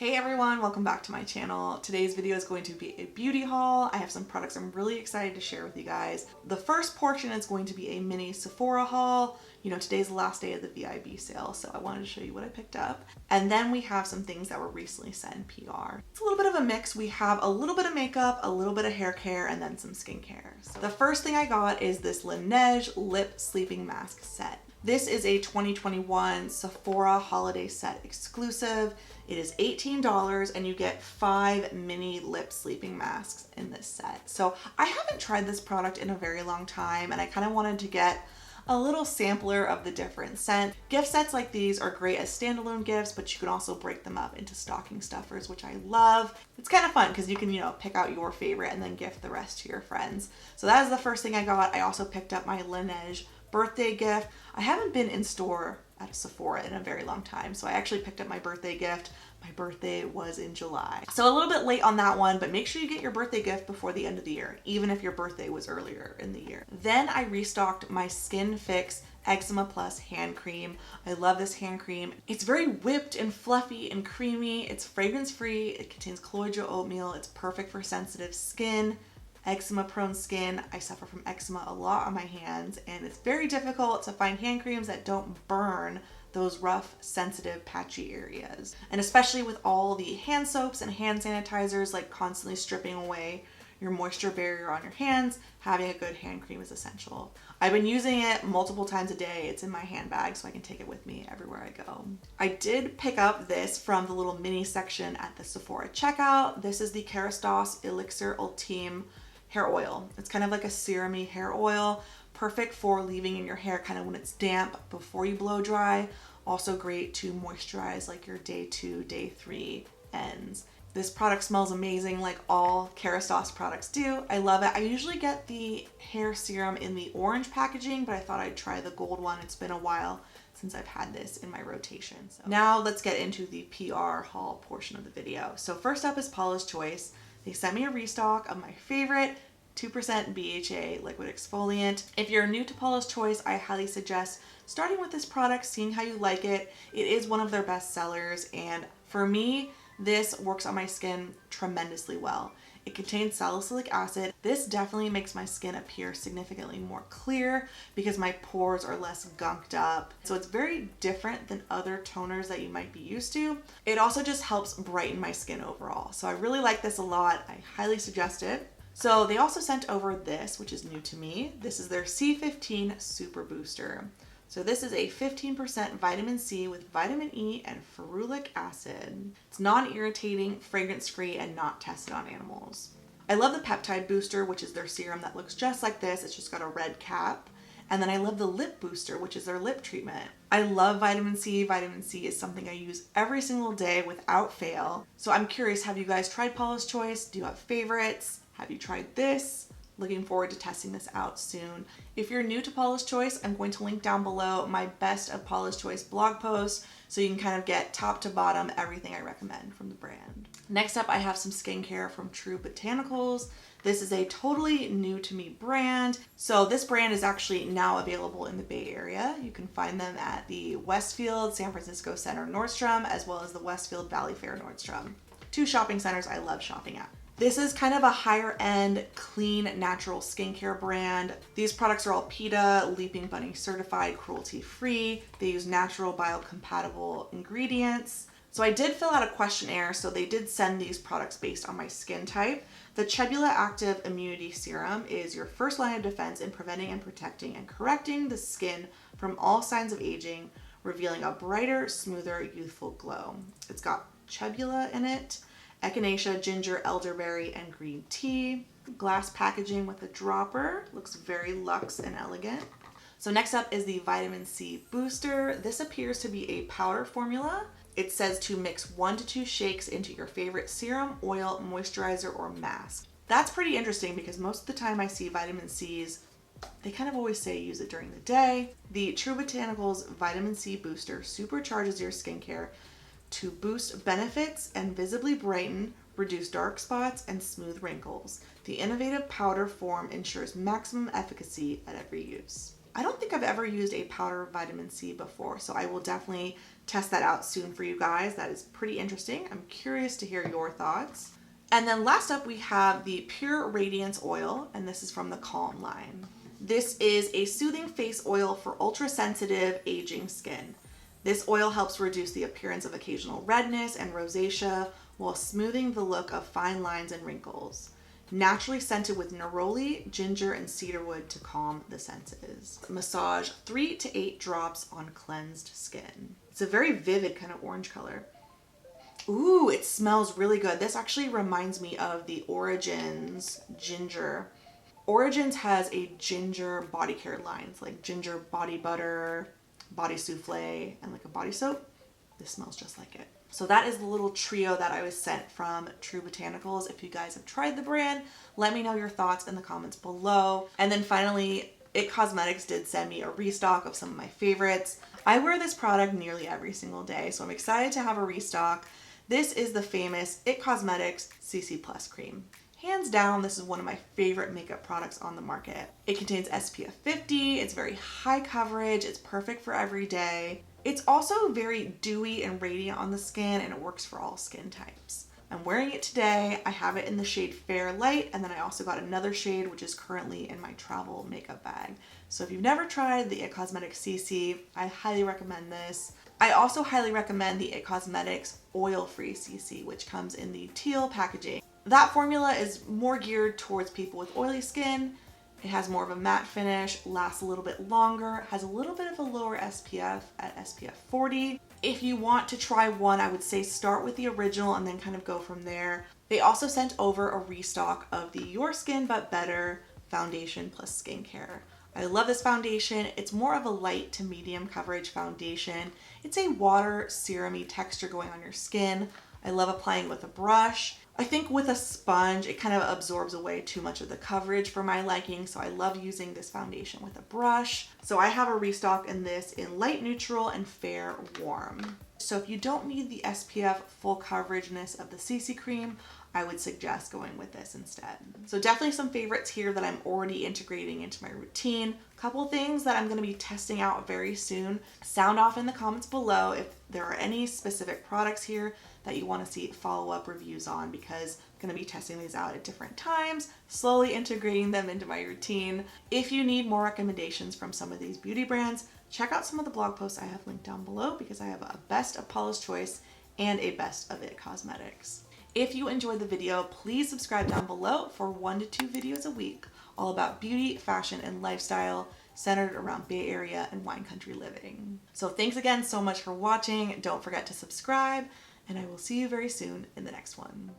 Hey everyone, welcome back to my channel. Today's video is going to be a beauty haul. I have some products I'm really excited to share with you guys. The first portion is going to be a mini Sephora haul. You know, today's the last day of the VIB sale, so I wanted to show you what I picked up. And then we have some things that were recently sent in PR. It's a little bit of a mix. We have a little bit of makeup, a little bit of hair care, and then some skincare. So the first thing I got is this Laneige lip sleeping mask set. This is a 2021 Sephora holiday set exclusive. It is $18 and you get 5 mini lip sleeping masks in this set. So I haven't tried this product in a very long time and I kind of wanted to get a little sampler of the different scents. Gift sets like these are great as standalone gifts, but you can also break them up into stocking stuffers, which I love. It's kind of fun because you can, you know, pick out your favorite and then gift the rest to your friends. So that is the first thing I got. I also picked up my Lineage birthday gift. I haven't been in store at a Sephora in a very long time, so I actually picked up my birthday gift. My birthday was in July. So a little bit late on that one, but make sure you get your birthday gift before the end of the year, even if your birthday was earlier in the year. Then I restocked my Skinfix Eczema Plus hand cream. I love this hand cream. It's very whipped and fluffy and creamy. It's fragrance free. It contains colloidal oatmeal. It's perfect for sensitive skin. Eczema prone skin. I suffer from eczema a lot on my hands and it's very difficult to find hand creams that don't burn those rough, sensitive, patchy areas. And especially with all the hand soaps and hand sanitizers like constantly stripping away your moisture barrier on your hands, having a good hand cream is essential. I've been using it multiple times a day. It's in my handbag so I can take it with me everywhere I go. I did pick up this from the little mini section at the Sephora checkout. This is the Karistos Elixir Ultim hair oil. It's kind of like a serum-y hair oil, perfect for leaving in your hair kind of when it's damp before you blow dry. Also great to moisturize like your day 2, day 3 ends. This product smells amazing like all Karistos products do. I love it. I usually get the hair serum in the orange packaging, but I thought I'd try the gold one. It's been a while since I've had this in my rotation. So now let's get into the PR haul portion of the video. So first up is Paula's Choice. They sent me a restock of my favorite 2% BHA liquid exfoliant. If you're new to Paula's Choice, I highly suggest starting with this product, seeing how you like it. It is one of their best sellers, and for me, this works on my skin tremendously well. It contains salicylic acid. This definitely makes my skin appear significantly more clear because my pores are less gunked up. So it's very different than other toners that you might be used to. It also just helps brighten my skin overall. So I really like this a lot. I highly suggest it. So they also sent over this, which is new to me. This is their C15 Super Booster. So this is a 15% vitamin C with vitamin E and ferulic acid. It's non-irritating, fragrance-free, and not tested on animals. I love the peptide booster, which is their serum that looks just like this. It's just got a red cap. And then I love the lip booster, which is their lip treatment. I love vitamin C. Vitamin C is something I use every single day without fail. So I'm curious, have you guys tried Paula's Choice? Do you have favorites? Have you tried this? Looking forward to testing this out soon. If you're new to Paula's Choice, I'm going to link down below my best of Paula's Choice blog post so you can kind of get top to bottom everything I recommend from the brand. Next up, I have some skincare from True Botanicals. This is a totally new to me brand. So this brand is actually now available in the Bay Area. You can find them at the Westfield San Francisco Center Nordstrom, as well as the Westfield Valley Fair Nordstrom. 2 shopping centers I love shopping at. This is kind of a higher end, clean, natural skincare brand. These products are all PETA, Leaping Bunny certified, cruelty free. They use natural biocompatible ingredients. So I did fill out a questionnaire, so they did send these products based on my skin type. The Chebula Active Immunity Serum is your first line of defense in preventing and protecting and correcting the skin from all signs of aging, revealing a brighter, smoother, youthful glow. It's got Chebula in it, echinacea, ginger, elderberry, and green tea. Glass packaging with a dropper. Looks very luxe and elegant. So next up is the Vitamin C Booster. This appears to be a powder formula. It says to mix 1 to 2 shakes into your favorite serum, oil, moisturizer, or mask. That's pretty interesting because most of the time I see vitamin C's, they kind of always say use it during the day. The True Botanicals Vitamin C Booster supercharges your skincare to boost benefits and visibly brighten, reduce dark spots, and smooth wrinkles. The innovative powder form ensures maximum efficacy at every use. I don't think I've ever used a powder vitamin C before, so I will definitely test that out soon for you guys. That is pretty interesting. I'm curious to hear your thoughts. And then last up, we have the Pure Radiance Oil, and this is from the Calm line. This is a soothing face oil for ultra-sensitive aging skin. This oil helps reduce the appearance of occasional redness and rosacea while smoothing the look of fine lines and wrinkles. Naturally scented with neroli, ginger, and cedarwood to calm the senses. Massage 3 to 8 drops on cleansed skin. It's a very vivid kind of orange color. Ooh, it smells really good. This actually reminds me of the Origins ginger. Origins has a ginger body care line. It's like ginger body butter, body souffle, and like a body soap. This smells just like it. So that is the little trio that I was sent from True Botanicals. If you guys have tried the brand, let me know your thoughts in the comments below. And then finally, It Cosmetics did send me a restock of some of my favorites. I wear this product nearly every single day, so I'm excited to have a restock. This is the famous It Cosmetics CC Plus cream. Hands down, this is one of my favorite makeup products on the market. It contains SPF 50, it's very high coverage, it's perfect for every day. It's also very dewy and radiant on the skin, and it works for all skin types. I'm wearing it today. I have it in the shade Fair Light, and then I also got another shade which is currently in my travel makeup bag. So if you've never tried the It Cosmetics CC, I highly recommend this. I also highly recommend the It Cosmetics Oil-Free CC, which comes in the teal packaging. That formula is more geared towards people with oily skin. It has more of a matte finish, lasts a little bit longer, has a little bit of a lower SPF at SPF 40. If you want to try one, I would say start with the original and then kind of go from there. They also sent over a restock of the Your Skin But Better foundation plus skincare. I love this foundation. It's more of a light to medium coverage foundation. It's a water serum-y texture going on your skin. I love applying with a brush. I think with a sponge, it kind of absorbs away too much of the coverage for my liking, so I love using this foundation with a brush. So I have a restock in this in light neutral and fair warm. So if you don't need the SPF full coverageness of the CC cream, I would suggest going with this instead. So definitely some favorites here that I'm already integrating into my routine. Couple things that I'm going to be testing out very soon. Sound off in the comments below if there are any specific products here that you want to see follow-up reviews on, because I'm going to be testing these out at different times, slowly integrating them into my routine. If you need more recommendations from some of these beauty brands, check out some of the blog posts I have linked down below, because I have a best of Paula's Choice and a best of It Cosmetics. If you enjoyed the video, please subscribe down below for 1 to 2 videos a week, all about beauty, fashion, and lifestyle centered around Bay Area and wine country living. So thanks again so much for watching. Don't forget to subscribe, and I will see you very soon in the next one.